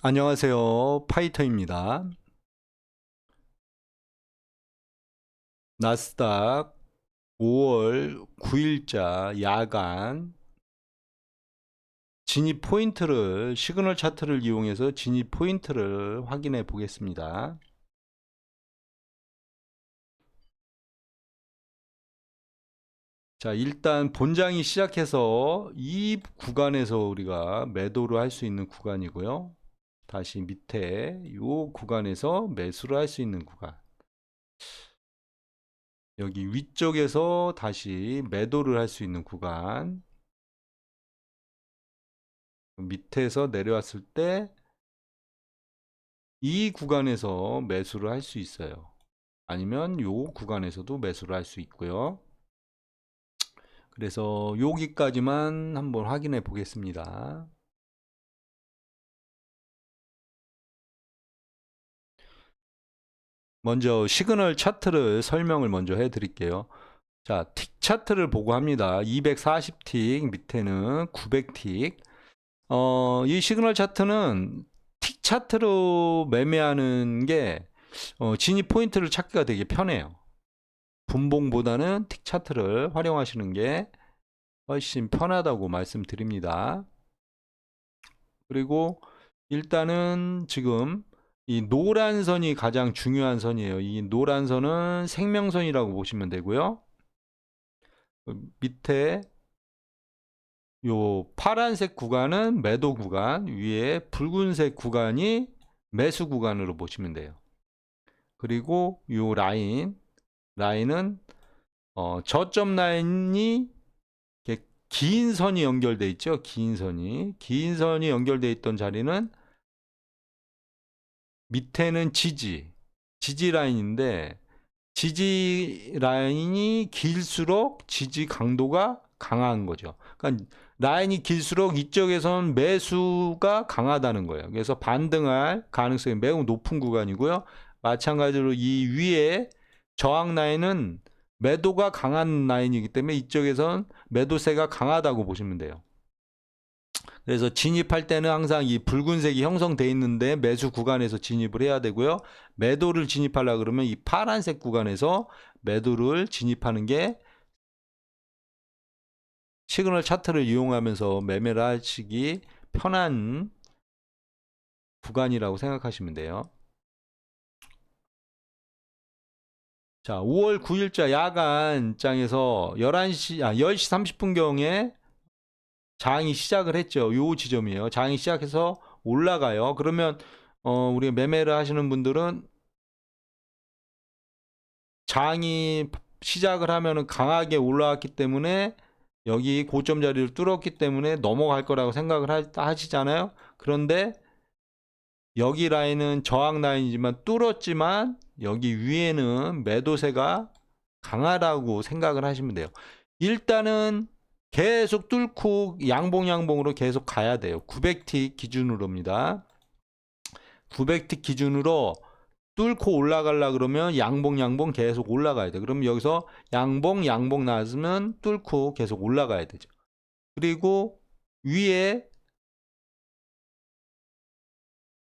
안녕하세요. 파이터입니다. 나스닥 5월 9일자 야간 진입 포인트를 시그널 차트를 이용해서 진입 포인트를 확인해 보겠습니다. 자, 일단 본장이 시작해서 이 구간에서 우리가 매도를 할 수 있는 구간이고요. 다시 밑에 이 구간에서 매수를 할 수 있는 구간. 여기 위쪽에서 다시 매도를 할 수 있는 구간. 밑에서 내려왔을 때 이 구간에서 매수를 할 수 있어요. 아니면 요 구간에서도 매수를 할 수 있고요. 그래서 여기까지만 한번 확인해 보겠습니다. 먼저 시그널 차트를 설명을 먼저 해 드릴게요. 자, 틱 차트를 보고 합니다. 240틱, 밑에는 900틱. 이 시그널 차트는 틱 차트로 매매하는 게 진입 포인트를 찾기가 되게 편해요. 분봉보다는 틱 차트를 활용하시는 게 훨씬 편하다고 말씀드립니다. 그리고 일단은 지금 이 노란 선이 가장 중요한 선이에요. 이 노란 선은 생명선이라고 보시면 되고요. 밑에 요 파란색 구간은 매도 구간, 위에 붉은색 구간이 매수 구간으로 보시면 돼요. 그리고 요 라인은 저점 라인이 긴 선이 연결돼 있죠. 긴 선이 연결돼 있던 자리는 밑에는 지지 라인인데 지지 라인이 길수록 지지 강도가 강한 거죠. 그러니까 라인이 길수록 이쪽에선 매수가 강하다는 거예요. 그래서 반등할 가능성이 매우 높은 구간이고요. 마찬가지로 이 위에 저항 라인은 매도가 강한 라인이기 때문에 이쪽에선 매도세가 강하다고 보시면 돼요. 그래서 진입할 때는 항상 이 붉은색이 형성되어 있는데 매수 구간에서 진입을 해야 되고요. 매도를 진입하려 그러면 이 파란색 구간에서 매도를 진입하는 게 시그널 차트를 이용하면서 매매를 하시기 편한 구간이라고 생각하시면 돼요. 자, 5월 9일자 야간장에서 10시 30분경에 장이 시작을 했죠. 요 지점이에요. 장이 시작해서 올라가요. 그러면 우리 매매를 하시는 분들은 장이 시작을 하면은 강하게 올라왔기 때문에 여기 고점 자리를 뚫었기 때문에 넘어갈 거라고 생각을 하시잖아요. 그런데 여기 라인은 저항 라인이지만 뚫었지만 여기 위에는 매도세가 강하다고 생각을 하시면 돼요. 일단은 계속 뚫고 양봉으로 계속 가야 돼요. 900틱 기준으로입니다. 900틱 기준으로 뚫고 올라가려 그러면 양봉 계속 올라가야 돼. 그럼 여기서 양봉 나왔으면 뚫고 계속 올라가야 되죠. 그리고 위에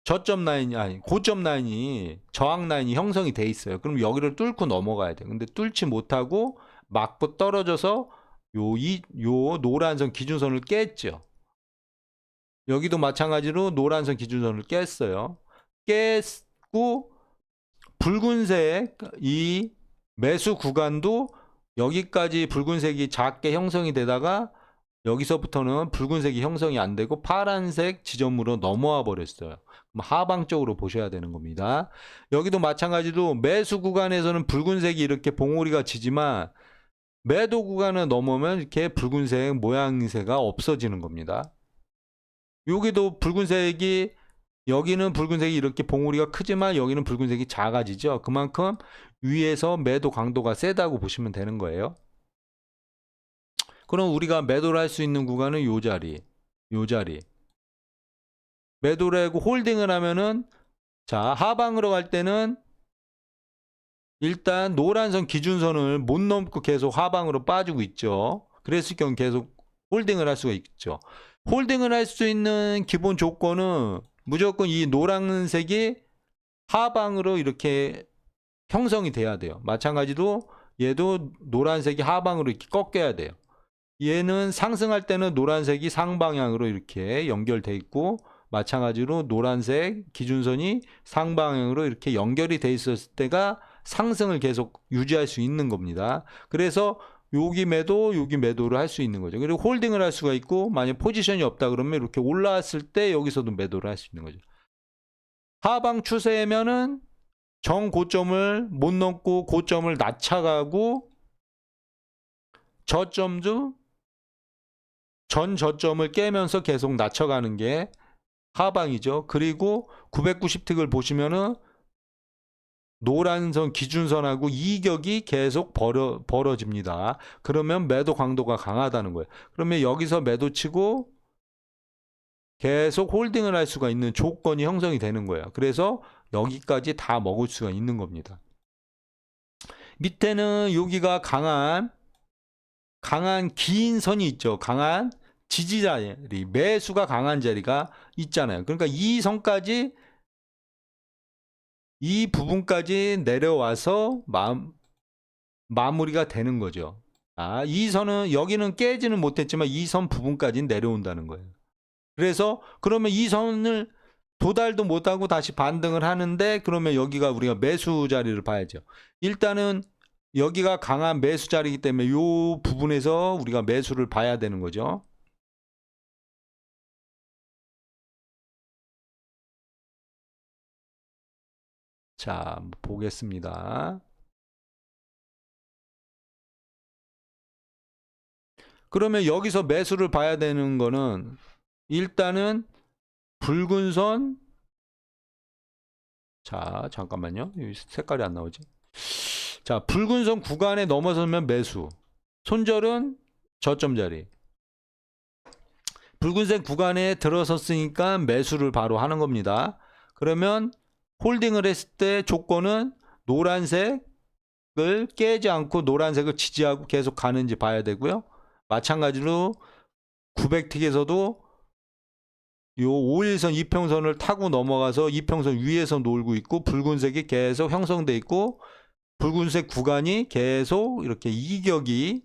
저점 라인이 아니 고점 라인이 저항 라인이 형성이 돼 있어요. 그럼 여기를 뚫고 넘어가야 돼. 근데 뚫지 못하고 맞고 떨어져서 요 노란선 기준선을 깼죠. 여기도 마찬가지로 노란선 기준선을 깼어요. 깼고 붉은색 이 매수 구간도 여기까지 붉은색이 작게 형성이 되다가 여기서부터는 붉은색이 형성이 안 되고 파란색 지점으로 넘어와 버렸어요. 그럼 하방 쪽으로 보셔야 되는 겁니다. 여기도 마찬가지로 매수 구간에서는 붉은색이 이렇게 봉우리가 지지만 매도 구간을 넘으면 이렇게 붉은색 모양새가 없어지는 겁니다. 여기도 붉은색이 여기는 붉은색이 이렇게 봉우리가 크지만 여기는 붉은색이 작아지죠. 그만큼 위에서 매도 강도가 세다고 보시면 되는 거예요. 그럼 우리가 매도를 할 수 있는 구간은 요 자리. 매도를 하고 홀딩을 하면은 자, 하방으로 갈 때는 일단 노란선 기준선을 못 넘고 계속 하방으로 빠지고 있죠. 그랬을 경우 계속 홀딩을 할 수가 있죠. 홀딩을 할 수 있는 기본 조건은 무조건 이 노란색이 하방으로 이렇게 형성이 돼야 돼요. 마찬가지로 얘도 노란색이 하방으로 이렇게 꺾여야 돼요. 얘는 상승할 때는 노란색이 상방향으로 이렇게 연결돼 있고, 마찬가지로 노란색 기준선이 상방향으로 이렇게 연결이 돼 있었을 때가 상승을 계속 유지할 수 있는 겁니다. 그래서 여기 매도, 여기 매도를 할 수 있는 거죠. 그리고 홀딩을 할 수가 있고, 만약 포지션이 없다 그러면 이렇게 올라왔을 때 여기서도 매도를 할 수 있는 거죠. 하방 추세면은 정고점을 못 넘고 고점을 낮춰가고, 저점도 전 저점을 깨면서 계속 낮춰가는 게 하방이죠. 그리고 990틱을 보시면은 노란선 기준선하고 이격이 계속 벌어집니다. 그러면 매도 강도가 강하다는 거예요. 그러면 여기서 매도 치고 계속 홀딩을 할 수가 있는 조건이 형성이 되는 거예요. 그래서 여기까지 다 먹을 수가 있는 겁니다. 밑에는 여기가 강한 긴 선이 있죠. 강한 지지자리, 매수가 강한 자리가 있잖아요. 그러니까 이 선까지, 이 부분까지 내려와서 마무리가 되는 거죠. 이 선은, 여기는 깨지는 못했지만 이 선 부분까지 내려온다는 거예요. 그래서 그러면 이 선을 도달도 못하고 다시 반등을 하는데, 그러면 여기가 우리가 매수 자리를 봐야죠. 일단은 여기가 강한 매수 자리이기 때문에 이 부분에서 우리가 매수를 봐야 되는 거죠. 자, 보겠습니다. 그러면 여기서 매수를 봐야 되는 거는 일단은 붉은 선, 자, 잠깐만요. 여기 색깔이 안 나오지. 자, 붉은 선 구간에 넘어서면 매수. 손절은 저점 자리. 붉은색 구간에 들어섰으니까 매수를 바로 하는 겁니다. 그러면 홀딩을 했을 때 조건은 노란색을 깨지 않고 노란색을 지지하고 계속 가는지 봐야 되고요. 마찬가지로 900틱에서도 요 5일선 이평선을 타고 넘어가서 이평선 위에서 놀고 있고, 붉은색이 계속 형성돼 있고, 붉은색 구간이 계속 이렇게 이격이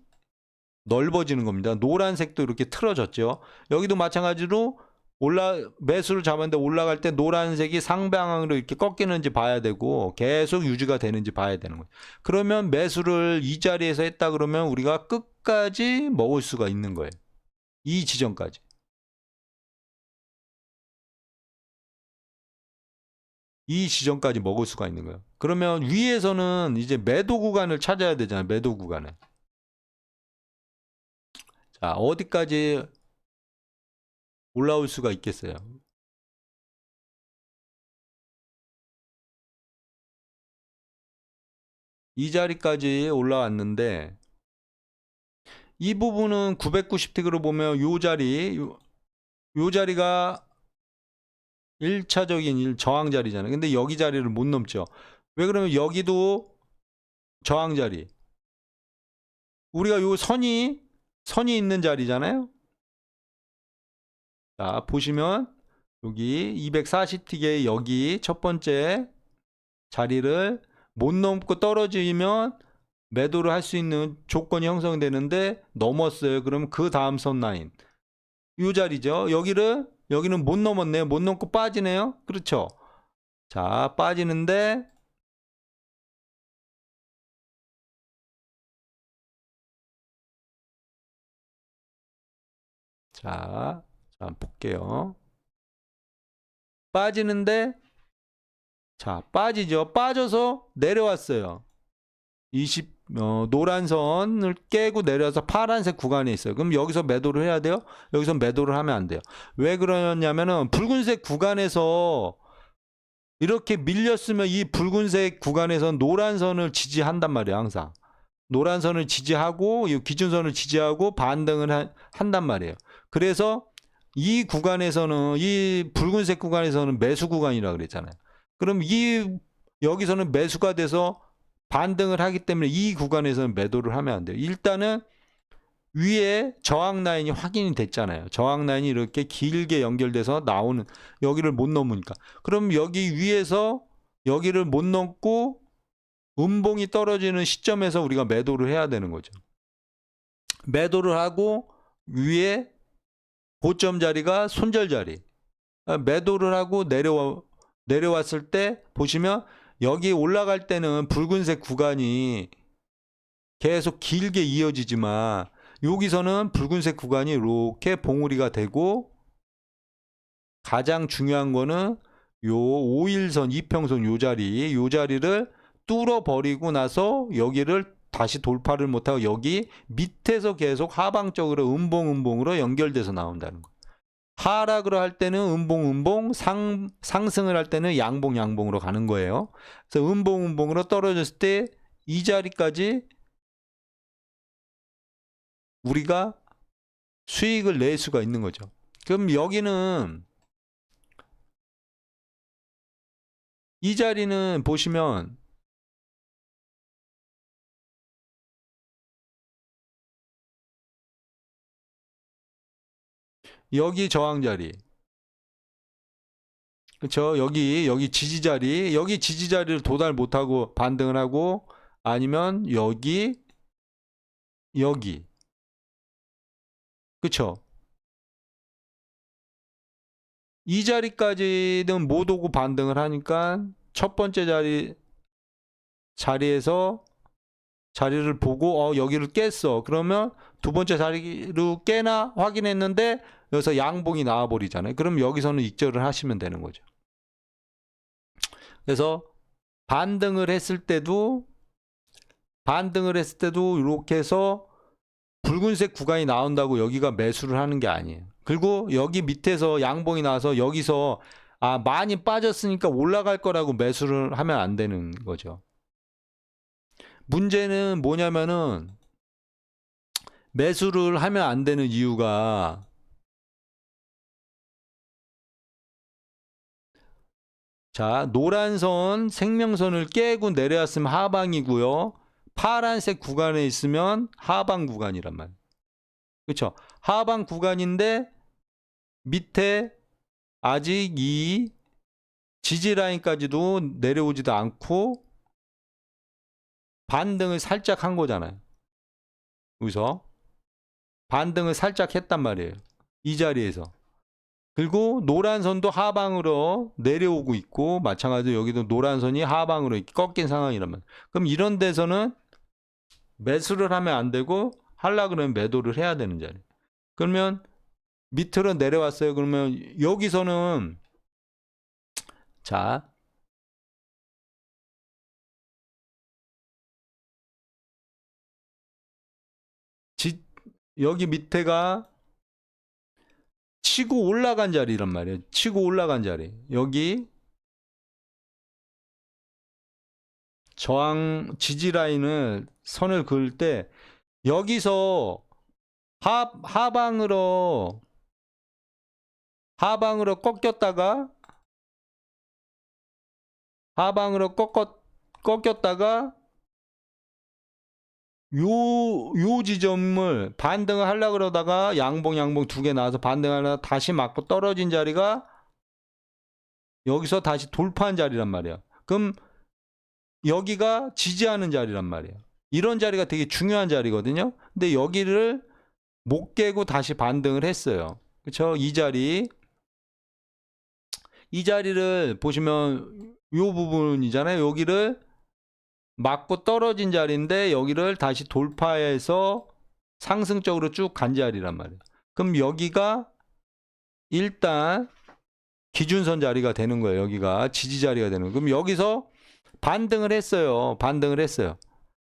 넓어지는 겁니다. 노란색도 이렇게 틀어졌죠. 여기도 마찬가지로 매수를 잡았는데 올라갈 때 노란색이 상방향으로 이렇게 꺾이는지 봐야 되고, 계속 유지가 되는지 봐야 되는 거예요. 그러면 매수를 이 자리에서 했다 그러면 우리가 끝까지 먹을 수가 있는 거예요. 이 지점까지. 이 지점까지 먹을 수가 있는 거예요. 그러면 위에서는 이제 매도 구간을 찾아야 되잖아요. 매도 구간을. 자, 어디까지 올라올 수가 있겠어요? 이 자리까지 올라왔는데, 이 부분은 990틱으로 보면 요 자리가 1차적인 저항 자리잖아요. 근데 여기 자리를 못 넘죠. 왜 그러면 여기도 저항 자리. 우리가 요 선이 있는 자리잖아요. 자, 보시면 여기 240틱의 여기 첫 번째 자리를 못 넘고 떨어지면 매도를 할 수 있는 조건이 형성되는데 넘었어요. 그럼 그 다음 선 라인 이 자리죠. 여기는 못 넘었네요. 못 넘고 빠지네요. 그렇죠. 자, 빠지는데 자 볼게요. 빠지는데, 자, 빠지죠. 빠져서 내려왔어요. 노란 선을 깨고 내려서 파란색 구간에 있어요. 그럼 여기서 매도를 해야 돼요? 여기서 매도를 하면 안 돼요. 왜 그러냐면은 붉은색 구간에서 이렇게 밀렸으면 이 붉은색 구간에서 노란 선을 지지한단 말이에요. 항상 노란 선을 지지하고 이 기준선을 지지하고 반등을 한단 말이에요. 그래서 이 구간에서는, 이 붉은색 구간에서는 매수 구간이라 그랬잖아요. 그럼 여기서는 매수가 돼서 반등을 하기 때문에 이 구간에서는 매도를 하면 안 돼요. 일단은 위에 저항 라인이 확인이 됐잖아요. 저항 라인이 이렇게 길게 연결돼서 나오는, 여기를 못 넘으니까. 그럼 여기 위에서 여기를 못 넘고 음봉이 떨어지는 시점에서 우리가 매도를 해야 되는 거죠. 매도를 하고 위에 고점 자리가 손절 자리. 매도를 하고 내려왔을 때 보시면 여기 올라갈 때는 붉은색 구간이 계속 길게 이어지지만 여기서는 붉은색 구간이 이렇게 봉우리가 되고, 가장 중요한 거는 요 5일선 이평선 요 자리를 뚫어버리고 나서 여기를 다시 돌파를 못하고 여기 밑에서 계속 하방적으로 음봉으로 연결돼서 나온다는 거예요. 하락을 할 때는 음봉, 상승을 할 때는 양봉으로 가는 거예요. 그래서 음봉으로 떨어졌을 때 이 자리까지 우리가 수익을 낼 수가 있는 거죠. 그럼 여기는, 이 자리는 보시면 여기 저항 자리, 그렇죠? 여기 지지 자리, 여기 지지 자리를 도달 못하고 반등을 하고, 아니면 여기, 그렇죠? 이 자리까지는 못 오고 반등을 하니까 첫 번째 자리에서 자리를 보고 여기를 깼어. 그러면 두 번째 자리로 깨나 확인했는데 여기서 양봉이 나와버리잖아요. 그럼 여기서는 익절을 하시면 되는 거죠. 그래서 반등을 했을 때도 이렇게 해서 붉은색 구간이 나온다고 여기가 매수를 하는 게 아니에요. 그리고 여기 밑에서 양봉이 나와서 여기서 많이 빠졌으니까 올라갈 거라고 매수를 하면 안 되는 거죠. 문제는 뭐냐면은 매수를 하면 안 되는 이유가, 자, 노란선 생명선을 깨고 내려왔으면 하방이고요. 파란색 구간에 있으면 하방 구간이란 말이에요. 그렇죠? 하방 구간인데 밑에 아직 이 지지 라인까지도 내려오지도 않고 반등을 살짝 한 거잖아요. 여기서 반등을 살짝 했단 말이에요. 이 자리에서. 그리고 노란선도 하방으로 내려오고 있고, 마찬가지로 여기도 노란선이 하방으로 꺾인 상황이란 말이에요. 그럼 이런 데서는 매수를 하면 안 되고 하려고 그러면 매도를 해야 되는 자리. 그러면 밑으로 내려왔어요. 그러면 여기서는, 자, 여기 밑에가 치고 올라간 자리란 말이에요. 치고 올라간 자리. 여기 저항 지지 라인을 선을 그을 때 여기서 하방으로 꺾였다가 꺾였다가 요 지점을 반등을 하려고 그러다가 양봉 두 개 나와서 반등하려다 다시 맞고 떨어진 자리가 여기서 다시 돌파한 자리란 말이야. 그럼 여기가 지지하는 자리란 말이에요. 이런 자리가 되게 중요한 자리거든요. 근데 여기를 못 깨고 다시 반등을 했어요. 그렇죠? 이 자리를 보시면 요 부분이잖아요. 여기를 맞고 떨어진 자리인데 여기를 다시 돌파해서 상승적으로 쭉 간 자리란 말이에요. 그럼 여기가 일단 기준선 자리가 되는 거예요. 여기가 지지 자리가 되는 거예요. 그럼 여기서 반등을 했어요.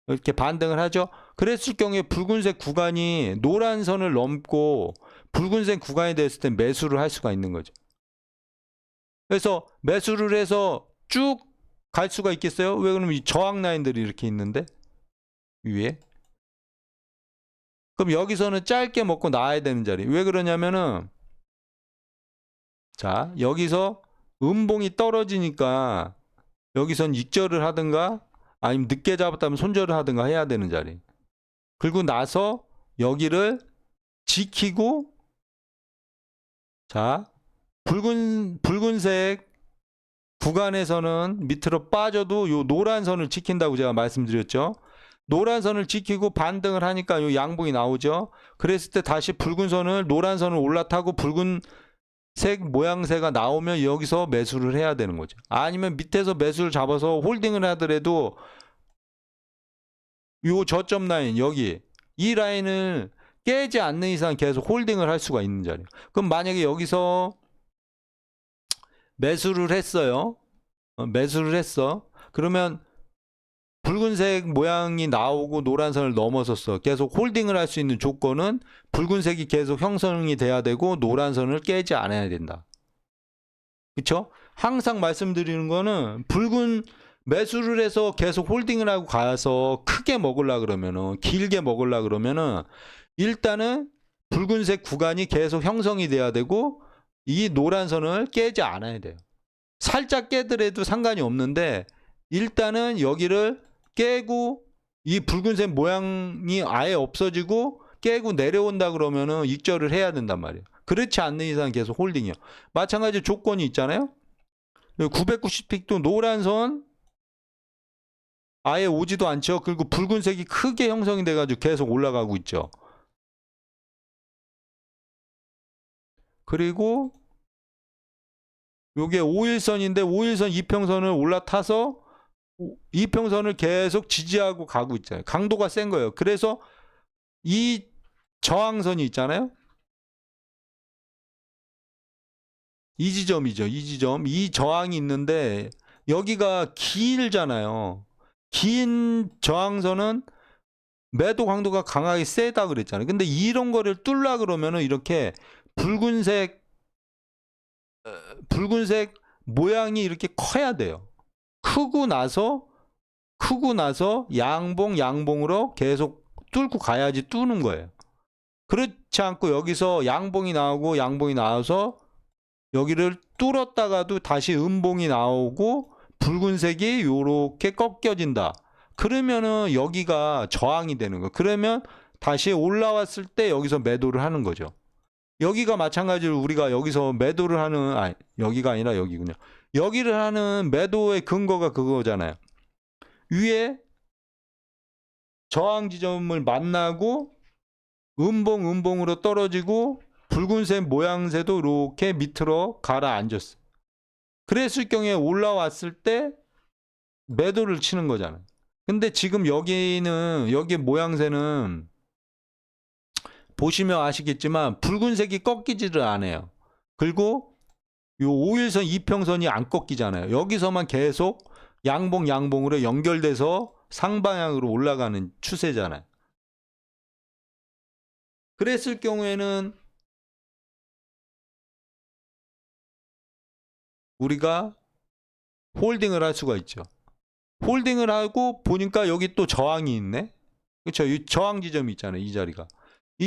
이렇게 반등을 하죠. 그랬을 경우에 붉은색 구간이 노란 선을 넘고 붉은색 구간이 됐을 때 매수를 할 수가 있는 거죠. 그래서 매수를 해서 쭉 갈 수가 있겠어요? 왜 그러면 이 저항 라인들이 이렇게 있는데 위에. 그럼 여기서는 짧게 먹고 나와야 되는 자리. 왜 그러냐면은, 자, 여기서 음봉이 떨어지니까 여기선 익절을 하든가 아니면 늦게 잡았다면 손절을 하든가 해야 되는 자리. 그리고 나서 여기를 지키고, 자, 붉은색 구간에서는 밑으로 빠져도 요 노란 선을 지킨다고 제가 말씀드렸죠. 노란 선을 지키고 반등을 하니까 요 양봉이 나오죠. 그랬을 때 다시 붉은 선을, 노란 선을 올라타고 붉은색 모양새가 나오면 여기서 매수를 해야 되는 거죠. 아니면 밑에서 매수를 잡아서 홀딩을 하더라도 요 저점 라인, 여기 이 라인을 깨지 않는 이상 계속 홀딩을 할 수가 있는 자리예요. 그럼 만약에 여기서 매수를 했어요. 매수를 했어. 그러면 붉은색 모양이 나오고 노란 선을 넘어섰어. 계속 홀딩을 할 수 있는 조건은 붉은색이 계속 형성이 돼야 되고 노란 선을 깨지 않아야 된다. 그쵸? 항상 말씀드리는 거는 매수를 해서 계속 홀딩을 하고 가서 크게 먹으려 그러면은, 길게 먹으려 그러면은 일단은 붉은색 구간이 계속 형성이 돼야 되고 이 노란 선을 깨지 않아야 돼요. 살짝 깨더라도 상관이 없는데 일단은 여기를 깨고 이 붉은색 모양이 아예 없어지고 깨고 내려온다 그러면은 익절을 해야 된단 말이에요. 그렇지 않는 이상 계속 홀딩이요. 마찬가지 조건이 있잖아요. 990픽도 노란 선 아예 오지도 않죠. 그리고 붉은색이 크게 형성이 돼가지고 계속 올라가고 있죠. 그리고 요게 5일선인데 5일선 이평선을 올라타서 이평선을 계속 지지하고 가고 있잖아요. 강도가 센 거예요. 그래서 이 저항선이 있잖아요. 이 지점이죠. 이 지점. 이 저항이 있는데 여기가 길잖아요. 긴 저항선은 매도 강도가 강하게 세다 그랬잖아요. 근데 이런 거를 뚫라 그러면은 이렇게 붉은색 모양이 이렇게 커야 돼요. 크고 나서 양봉으로 계속 뚫고 가야지 뚫는 거예요. 그렇지 않고 여기서 양봉이 나와서 여기를 뚫었다가도 다시 음봉이 나오고 붉은색이 요렇게 꺾여진다. 그러면은 여기가 저항이 되는 거예요. 그러면 다시 올라왔을 때 여기서 매도를 하는 거죠. 여기가 마찬가지로 우리가 여기서 매도를 하는, 여기가 아니라 여기군요. 여기를 하는 매도의 근거가 그거잖아요. 위에 저항 지점을 만나고 음봉으로 떨어지고 붉은색 모양새도 이렇게 밑으로 가라앉았어. 그랬을 경우에 올라왔을 때 매도를 치는 거잖아요. 근데 지금 여기 모양새는 보시면 아시겠지만 붉은색이 꺾이지를 않아요. 그리고 요 5일선 이평선이 안 꺾이잖아요. 여기서만 계속 양봉으로 연결돼서 상방향으로 올라가는 추세잖아요. 그랬을 경우에는 우리가 홀딩을 할 수가 있죠. 홀딩을 하고 보니까 여기 또 저항이 있네. 그렇죠? 이 저항 지점이 있잖아요. 이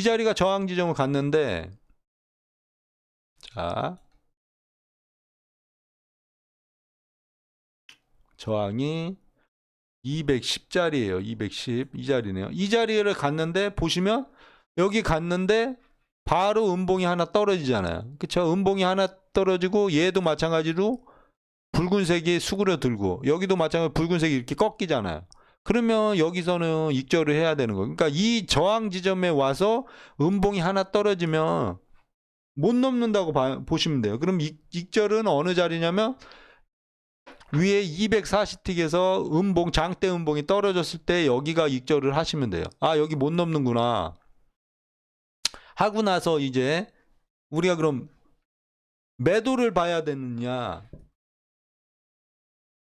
자리가 저항 지점을 갔는데, 자, 저항이 210자리예요. 210 이 자리네요. 이 자리를 갔는데 보시면 여기 갔는데 바로 음봉이 하나 떨어지잖아요. 그쵸? 음봉이 하나 떨어지고 얘도 마찬가지로 붉은색이 수그러들고 여기도 마찬가지로 붉은색이 이렇게 꺾이잖아요. 그러면 여기서는 익절을 해야 되는 거예요. 그러니까 이 저항 지점에 와서 음봉이 하나 떨어지면 못 넘는다고 보시면 돼요. 그럼 익절은 어느 자리냐면 위에 240틱에서 장대 음봉이 떨어졌을 때 여기가 익절을 하시면 돼요. 아, 여기 못 넘는구나 하고 나서 이제 우리가 그럼 매도를 봐야 되느냐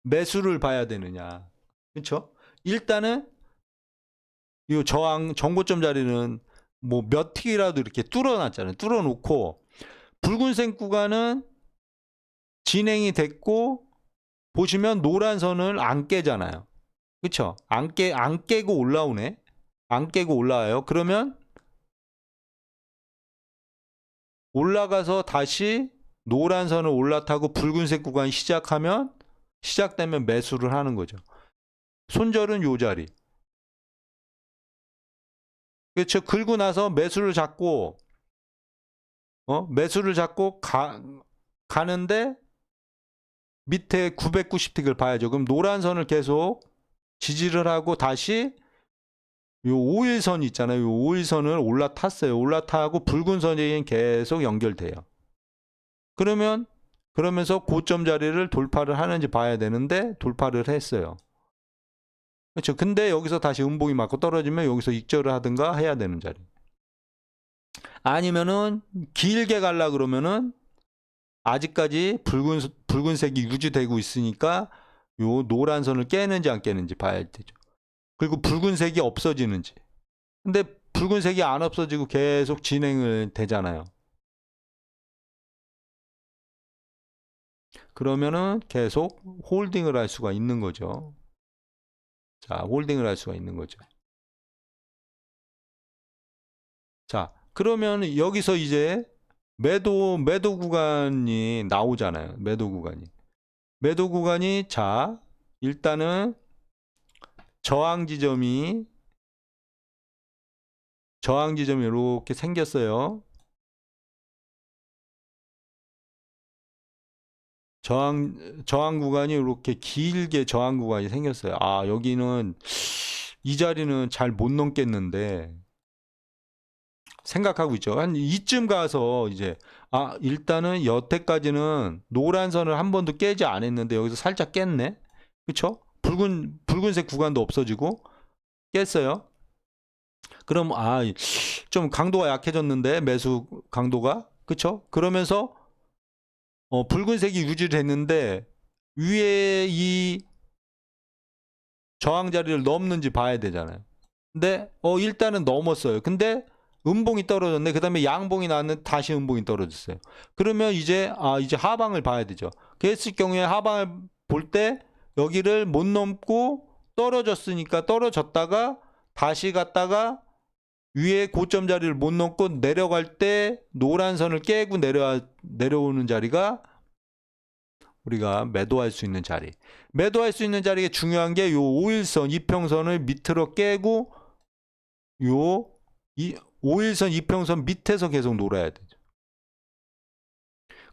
매수를 봐야 되느냐. 그렇죠? 일단은 이 저항 정고점 자리는 뭐 몇 틱이라도 이렇게 뚫어놨잖아요. 뚫어놓고 붉은색 구간은 진행이 됐고 보시면 노란 선을 안 깨잖아요. 그렇죠? 안 깨고 올라오네. 안 깨고 올라와요. 그러면 올라가서 다시 노란 선을 올라타고 붉은색 구간이 시작되면 매수를 하는 거죠. 손절은 요 자리. 그렇죠. 긁고 나서 매수를 잡고 가는데 밑에 990틱을 봐야죠. 그럼 노란 선을 계속 지지를 하고 다시 요 5일선 있잖아요. 요 5일선을 올라탔어요. 올라타고 붉은 선이 계속 연결돼요. 그러면서 고점 자리를 돌파를 하는지 봐야 되는데 돌파를 했어요. 그렇죠. 근데 여기서 다시 음봉이 맞고 떨어지면 여기서 익절을 하든가 해야 되는 자리. 아니면은 길게 갈라 그러면은 아직까지 붉은색이 유지되고 있으니까 요 노란 선을 깨는지 안 깨는지 봐야 되죠. 그리고 붉은색이 없어지는지. 근데 붉은색이 안 없어지고 계속 진행을 되잖아요. 그러면은 계속 홀딩을 할 수가 있는 거죠. 자, 홀딩을 할 수가 있는 거죠. 자, 그러면 여기서 이제 매도 구간이 나오잖아요. 매도 구간이 자, 일단은 저항 지점이 이렇게 생겼어요. 저항 구간이 이렇게 길게 저항 구간이 생겼어요. 아, 여기는 이 자리는 잘 못 넘겠는데 생각하고 있죠. 한 이쯤 가서 이제 일단은 여태까지는 노란 선을 한 번도 깨지 않았는데 여기서 살짝 깼네. 그쵸? 붉은색 구간도 없어지고 깼어요. 그럼 좀 강도가 약해졌는데 매수 강도가 그쵸? 그러면서 붉은색이 유지됐는데 위에 이 저항 자리를 넘는지 봐야 되잖아요. 근데 일단은 넘었어요. 근데 음봉이 떨어졌네. 그 다음에 양봉이 나왔는데 다시 음봉이 떨어졌어요. 그러면 이제 하방을 봐야 되죠. 그랬을 경우에 하방을 볼 때 여기를 못 넘고 떨어졌으니까 떨어졌다가 다시 갔다가 위에 고점 자리를 못 넘고 내려갈 때 노란 선을 깨고 내려오는 자리가 우리가 매도할 수 있는 자리. 매도할 수 있는 자리가 중요한 게 요 5일선 이평선을 밑으로 깨고 요 5일선 이평선 밑에서 계속 놀아야 되죠.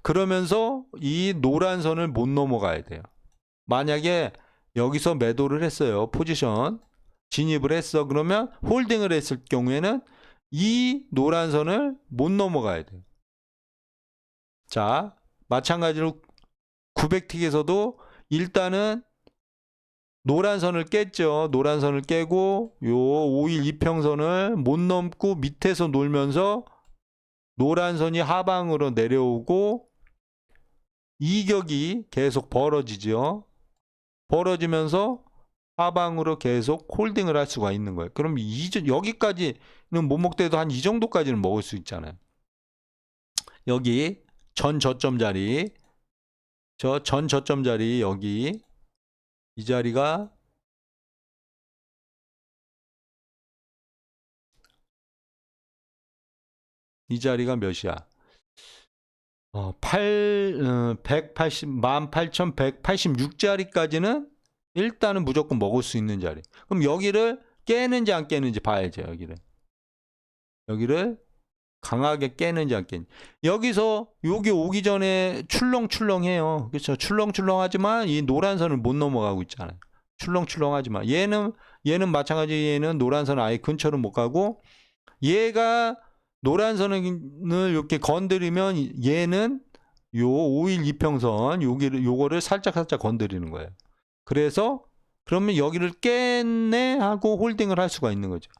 그러면서 이 노란 선을 못 넘어가야 돼요. 만약에 여기서 매도를 했어요. 포지션 진입을 했어. 그러면 홀딩을 했을 경우에는 이 노란 선을 못 넘어가야 돼요. 자, 마찬가지로 900틱에서도 일단은 노란 선을 깼죠. 노란 선을 깨고 요 5일 이평선을 못 넘고 밑에서 놀면서 노란 선이 하방으로 내려오고 이격이 계속 벌어지죠. 벌어지면서 하방으로 계속 홀딩을 할 수가 있는 거예요. 그럼 여기까지는 못 먹더라도 한 이 정도까지는 먹을 수 있잖아요. 여기 전 저점 자리 여기 이 자리가 몇이야? 18,186자리까지는 일단은 무조건 먹을 수 있는 자리. 그럼 여기를 깨는지 안 깨는지 봐야죠. 여기를 강하게 깨는지 안 깨는지. 여기서 여기 오기 전에 출렁출렁해요. 그렇죠? 출렁출렁하지만 이 노란 선을 못 넘어가고 있잖아요. 출렁출렁하지만 얘는 마찬가지. 얘는 노란 선 아예 근처로 못 가고 얘가 노란 선을 이렇게 건드리면 얘는 요 5일 이평선 요거를 살짝 건드리는 거예요. 그래서 그러면 여기를 깼네 하고 홀딩을 할 수가 있는 거죠.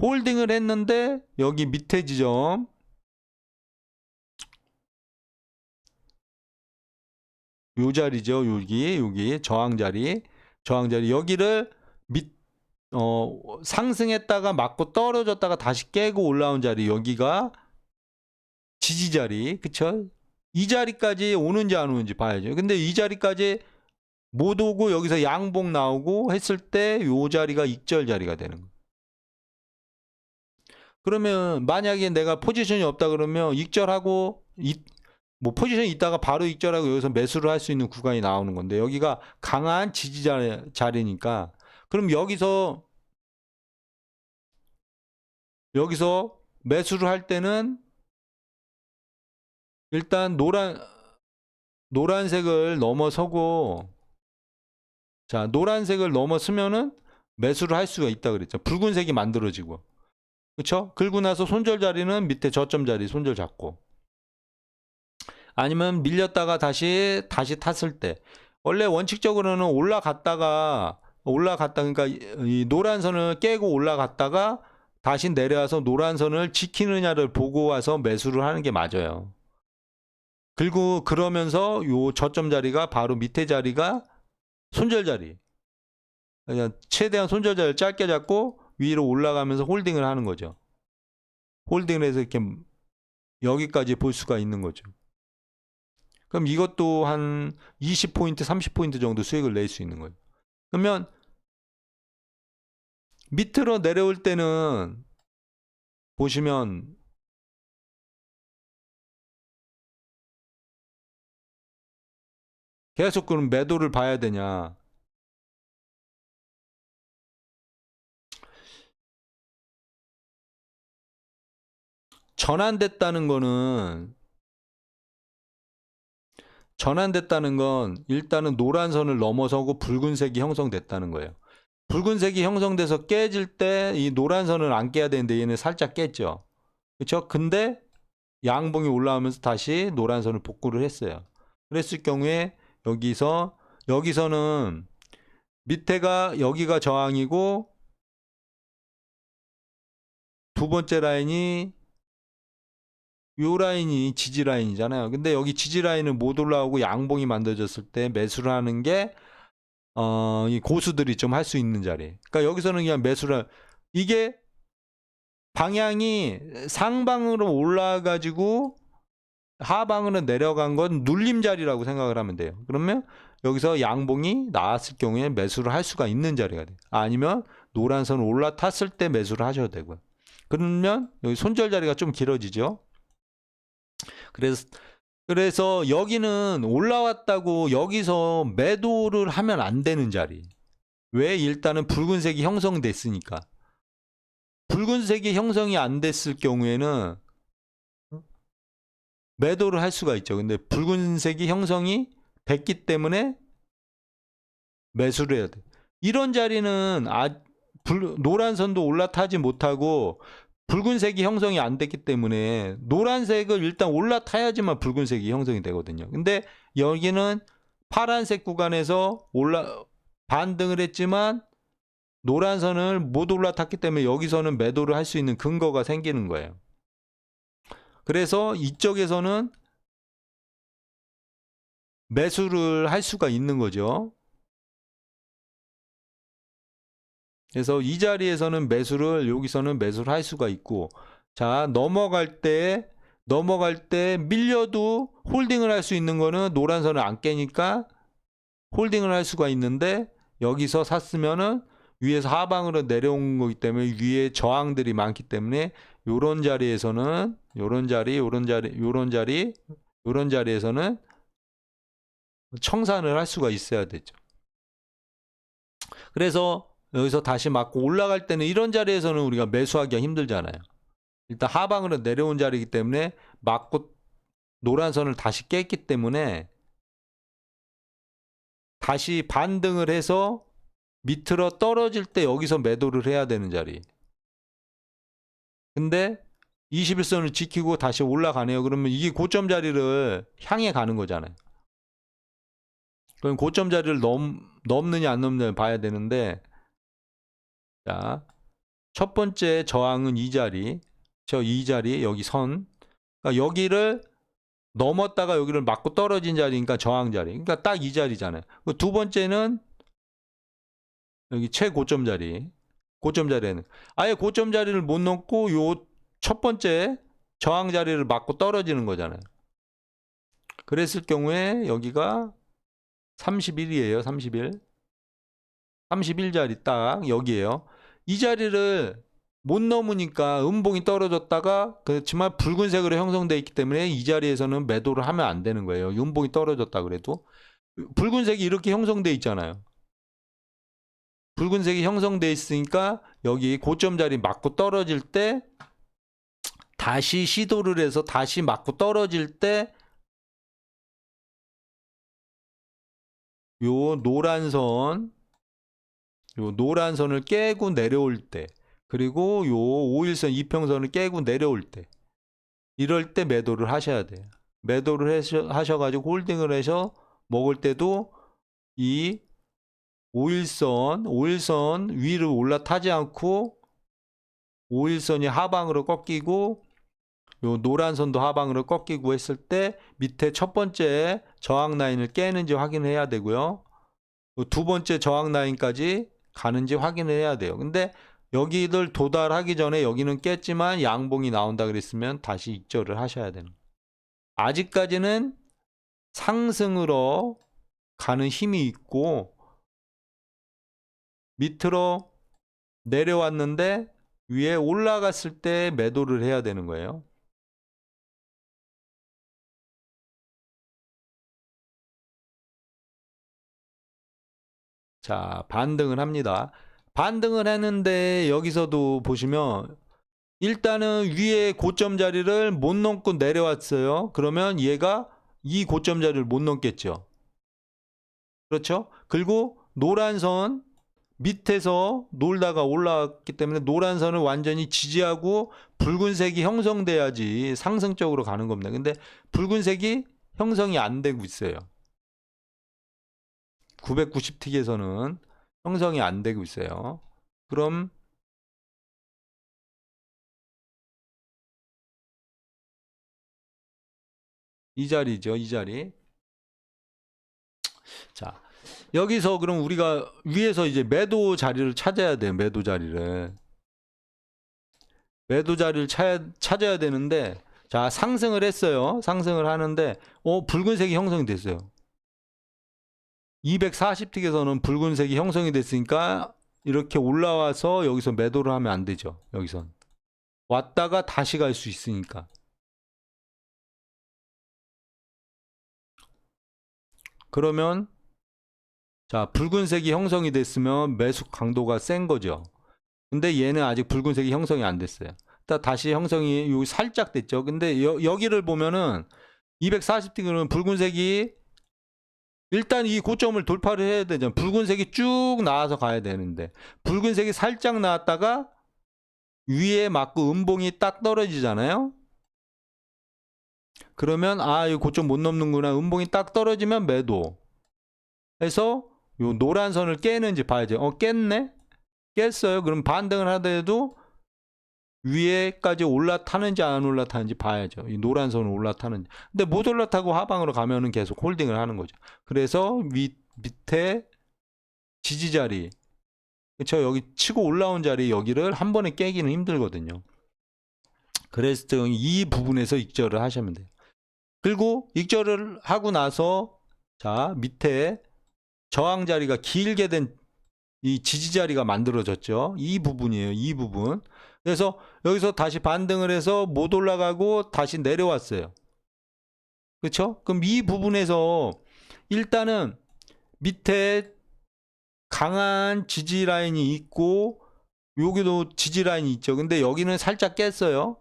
홀딩을 했는데 여기 밑에 지점 요 자리죠. 여기 저항 자리 여기를 상승했다가 맞고 떨어졌다가 다시 깨고 올라온 자리 여기가 지지 자리. 그쵸? 이 자리까지 오는지 안 오는지 봐야죠. 근데 이 자리까지 못 오고 여기서 양봉 나오고 했을 때 요 자리가 익절 자리가 되는 거예요. 그러면 만약에 내가 포지션이 없다 그러면 익절하고 뭐 포지션이 있다가 바로 익절하고 여기서 매수를 할 수 있는 구간이 나오는 건데 여기가 강한 지지 자리니까 그럼 여기서 여기서 매수를 할 때는 일단 노란색을 넘어서고, 자, 노란색을 넘어서면은 매수를 할 수가 있다 그랬죠. 붉은색이 만들어지고. 그쵸? 긁고 나서 손절 자리는 밑에 저점 자리 손절 잡고. 아니면 밀렸다가 다시 탔을 때. 원래 원칙적으로는 올라갔다 그러니까 이 노란 선을 깨고 올라갔다가 다시 내려와서 노란 선을 지키느냐를 보고 와서 매수를 하는 게 맞아요. 그리고 그러면서 요 저점 자리가 바로 밑에 자리가 손절 자리. 그냥 최대한 손절 자리를 짧게 잡고 위로 올라가면서 홀딩을 하는 거죠. 홀딩을 해서 이렇게 여기까지 볼 수가 있는 거죠. 그럼 이것도 한 20포인트, 30포인트 정도 수익을 낼 수 있는 거예요. 그러면 밑으로 내려올 때는 보시면 계속 그럼 매도를 봐야 되냐? 전환됐다는 건 일단은 노란 선을 넘어서고 붉은색이 형성됐다는 거예요. 붉은색이 형성돼서 깨질 때 이 노란 선을 안 깨야 되는데 얘는 살짝 깼죠. 그렇죠? 근데 양봉이 올라오면서 다시 노란 선을 복구를 했어요. 그랬을 경우에 여기서는 밑에가 여기가 저항이고 두 번째 라인이 요 라인이 지지 라인이잖아요. 근데 여기 지지 라인은 못 올라오고 양봉이 만들어졌을 때 매수를 하는 게 이 고수들이 좀 할 수 있는 자리. 그러니까 여기서는 그냥 매수를 이게 방향이 상방으로 올라가지고 하방으로 내려간 건 눌림 자리라고 생각을 하면 돼요. 그러면 여기서 양봉이 나왔을 경우에 매수를 할 수가 있는 자리가 돼요. 아니면 노란 선 올라탔을 때 매수를 하셔도 되고요. 그러면 여기 손절 자리가 좀 길어지죠. 그래서 여기는 올라왔다고 여기서 매도를 하면 안 되는 자리. 왜? 일단은 붉은색이 형성됐으니까. 붉은색이 형성이 안 됐을 경우에는 매도를 할 수가 있죠. 근데 붉은색이 형성이 됐기 때문에 매수를 해야 돼. 이런 자리는 노란 선도 올라타지 못하고 붉은색이 형성이 안 됐기 때문에 노란색을 일단 올라타야지만 붉은색이 형성이 되거든요. 근데 여기는 파란색 구간에서 반등을 했지만 노란 선을 못 올라탔기 때문에 여기서는 매도를 할 수 있는 근거가 생기는 거예요. 그래서 이쪽에서는 매수를 할 수가 있는 거죠. 그래서 이 자리에서는 여기서는 매수를 할 수가 있고, 자, 넘어갈 때 밀려도 홀딩을 할 수 있는 거는 노란 선을 안 깨니까 홀딩을 할 수가 있는데, 여기서 샀으면은 위에서 하방으로 내려온 거기 때문에 위에 저항들이 많기 때문에 요런 자리에서는 요런 자리에서는 청산을 할 수가 있어야 되죠. 그래서 여기서 다시 맞고 올라갈 때는 이런 자리에서는 우리가 매수하기가 힘들잖아요. 일단 하방으로 내려온 자리이기 때문에 맞고 노란 선을 다시 깼기 때문에 다시 반등을 해서 밑으로 떨어질 때 여기서 매도를 해야 되는 자리. 근데 21선을 지키고 다시 올라가네요. 그러면 이게 고점 자리를 향해 가는 거잖아요. 그럼 고점 자리를 넘느냐 안 넘느냐 봐야 되는데, 자, 첫 번째 저항은 이 자리, 여기 선. 그러니까 여기를 넘었다가 여기를 맞고 떨어진 자리니까 저항 자리. 그러니까 딱 이 자리잖아요. 두 번째는 여기 최고점 자리. 고점 자리에는 아예 고점 자리를 못 넘고 요 첫 번째 저항 자리를 맞고 떨어지는 거잖아요. 그랬을 경우에 여기가 31이에요. 31. 31 자리 딱 여기에요. 이 자리를 못 넘으니까 음봉이 떨어졌다가 그렇지만 붉은색으로 형성되어 있기 때문에 이 자리에서는 매도를 하면 안 되는 거예요. 음봉이 떨어졌다 그래도 붉은색이 이렇게 형성되어 있잖아요. 붉은색이 형성돼 있으니까 여기 고점 자리 맞고 떨어질 때 다시 시도를 해서 다시 맞고 떨어질 때 요 노란 선을 깨고 내려올 때, 그리고 요 5일선 이평선을 깨고 내려올 때, 이럴 때 매도를 하셔야 돼요. 매도를 하셔가지고 홀딩을 해서 먹을 때도 이 5일선 위로 올라타지 않고 5일선이 하방으로 꺾이고 요 노란 선도 하방으로 꺾이고 했을 때 밑에 첫 번째 저항 라인을 깨는지 확인해야 되고요. 두 번째 저항 라인까지 가는지 확인을 해야 돼요. 근데 여기를 도달하기 전에 여기는 깼지만 양봉이 나온다 그랬으면 다시 익절을 하셔야 되는 거예요. 아직까지는 상승으로 가는 힘이 있고 밑으로 내려왔는데 위에 올라갔을 때 매도를 해야 되는 거예요. 자, 반등을 합니다. 반등을 했는데 여기서도 보시면 일단은 위에 고점 자리를 못 넘고 내려왔어요. 그러면 얘가 이 고점 자리를 못 넘겠죠. 그렇죠? 그리고 노란 선 밑에서 놀다가 올라왔기 때문에 노란 선을 완전히 지지하고 붉은색이 형성돼야지 상승적으로 가는 겁니다. 근데 붉은색이 형성이 안 되고 있어요. 990틱에서는 형성이 안 되고 있어요. 그럼 이 자리죠, 이 자리. 자, 여기서 그럼 우리가 위에서 이제 매도 자리를 찾아야 돼요. 매도 자리를 찾아야 되는데, 자, 상승을 했어요. 상승을 하는데 붉은색이 형성이 됐어요. 240틱에서는 붉은색이 형성이 됐으니까 이렇게 올라와서 여기서 매도를 하면 안 되죠. 여기선 왔다가 다시 갈 수 있으니까. 그러면 자, 붉은색이 형성이 됐으면 매수 강도가 센 거죠. 근데 얘는 아직 붉은색이 형성이 안 됐어요. 다시 형성이 요 살짝 됐죠. 근데 여기를 보면은 240틱은 붉은색이 일단 이 고점을 돌파를 해야 되잖아요. 붉은색이 쭉 나와서 가야 되는데 붉은색이 살짝 나왔다가 위에 맞고 음봉이 딱 떨어지잖아요. 그러면 이 고점 못 넘는구나. 음봉이 딱 떨어지면 매도 해서 요 노란 선을 깨는지 봐야죠. 깼네? 깼어요. 그럼 반등을 하더라도 위에까지 올라타는지 안 올라타는지 봐야죠. 이 노란 선을 올라타는지. 근데 못 올라타고 하방으로 가면은 계속 홀딩을 하는 거죠. 그래서 밑에 지지 자리, 그렇죠? 여기 치고 올라온 자리 여기를 한 번에 깨기는 힘들거든요. 그래서 이 부분에서 익절을 하시면 돼요. 그리고 익절을 하고 나서 자, 밑에 저항 자리가 길게 된 이 지지 자리가 만들어졌죠. 이 부분이에요. 이 부분. 그래서 여기서 다시 반등을 해서 못 올라가고 다시 내려왔어요. 그렇죠? 그럼 이 부분에서 일단은 밑에 강한 지지 라인이 있고 여기도 지지 라인이 있죠. 근데 여기는 살짝 깼어요.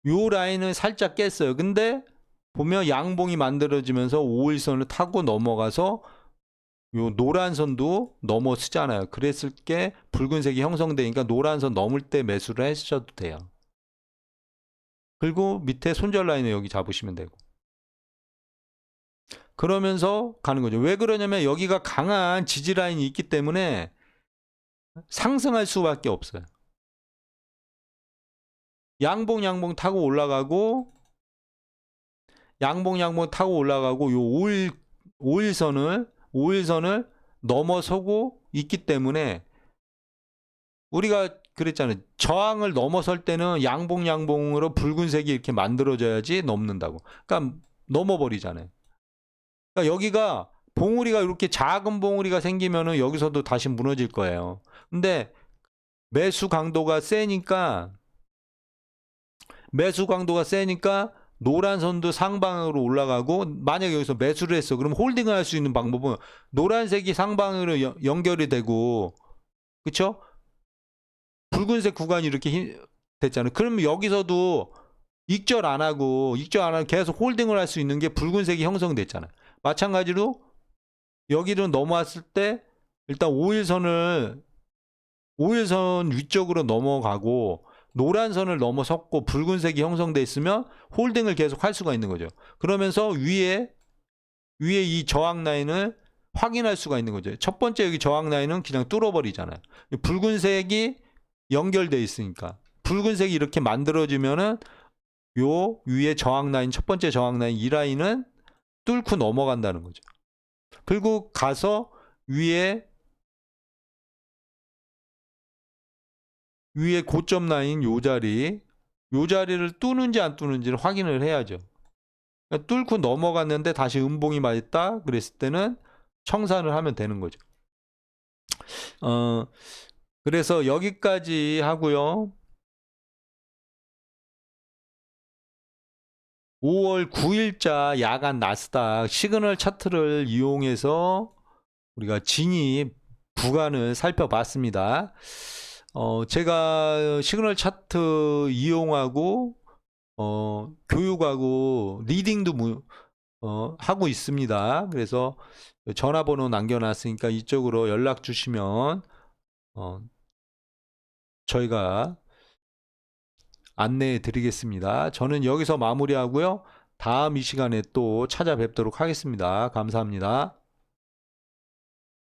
요 라인은 살짝 깼어요. 근데 보면 양봉이 만들어지면서 5일선을 타고 넘어가서 요 노란 선도 넘어서잖아요. 그랬을 게 붉은색이 형성되니까 노란 선 넘을 때 매수를 하셔도 돼요. 그리고 밑에 손절 라인을 여기 잡으시면 되고. 그러면서 가는 거죠. 왜 그러냐면 여기가 강한 지지 라인이 있기 때문에 상승할 수밖에 없어요. 양봉 타고 올라가고 양봉 타고 올라가고 요 5일선을 넘어서고 있기 때문에 우리가 그랬잖아요. 저항을 넘어설 때는 양봉으로 붉은색이 이렇게 만들어져야지 넘는다고. 그러니까 넘어버리잖아요. 그러니까 여기가 봉우리가 이렇게 작은 봉우리가 생기면은 여기서도 다시 무너질 거예요. 근데 매수 강도가 세니까 노란 선도 상방으로 올라가고 만약에 여기서 매수를 했어. 그럼 홀딩을 할 수 있는 방법은 노란색이 상방으로 연결이 되고 그쵸? 붉은색 구간이 이렇게 됐잖아요. 그러면 여기서도 익절 안 하고 계속 홀딩을 할 수 있는 게 붉은색이 형성됐잖아요. 마찬가지로 여기를 넘어왔을 때 일단 5일선 위쪽으로 넘어가고 노란 선을 넘어섰고 붉은색이 형성돼 있으면 홀딩을 계속 할 수가 있는 거죠. 그러면서 위에 이 저항 라인을 확인할 수가 있는 거죠. 첫 번째 여기 저항 라인은 그냥 뚫어버리잖아요. 붉은색이 연결돼 있으니까 붉은색이 이렇게 만들어지면은 요 위에 저항 라인, 첫 번째 저항 라인 이 라인은 뚫고 넘어간다는 거죠. 그리고 가서 위에 고점 라인 요 자리를 뚫는지 안 뚫는지를 확인을 해야죠. 그러니까 뚫고 넘어갔는데 다시 음봉이 맞았다 그랬을 때는 청산을 하면 되는 거죠. 그래서 여기까지 하고요. 5월 9일자 야간 나스닥 시그널 차트를 이용해서 우리가 진입 구간을 살펴봤습니다. 제가 시그널 차트 이용하고 교육하고 리딩도 하고 있습니다. 그래서 전화번호 남겨놨으니까 이쪽으로 연락 주시면 저희가 안내해 드리겠습니다. 저는 여기서 마무리하고요. 다음 이 시간에 또 찾아뵙도록 하겠습니다. 감사합니다.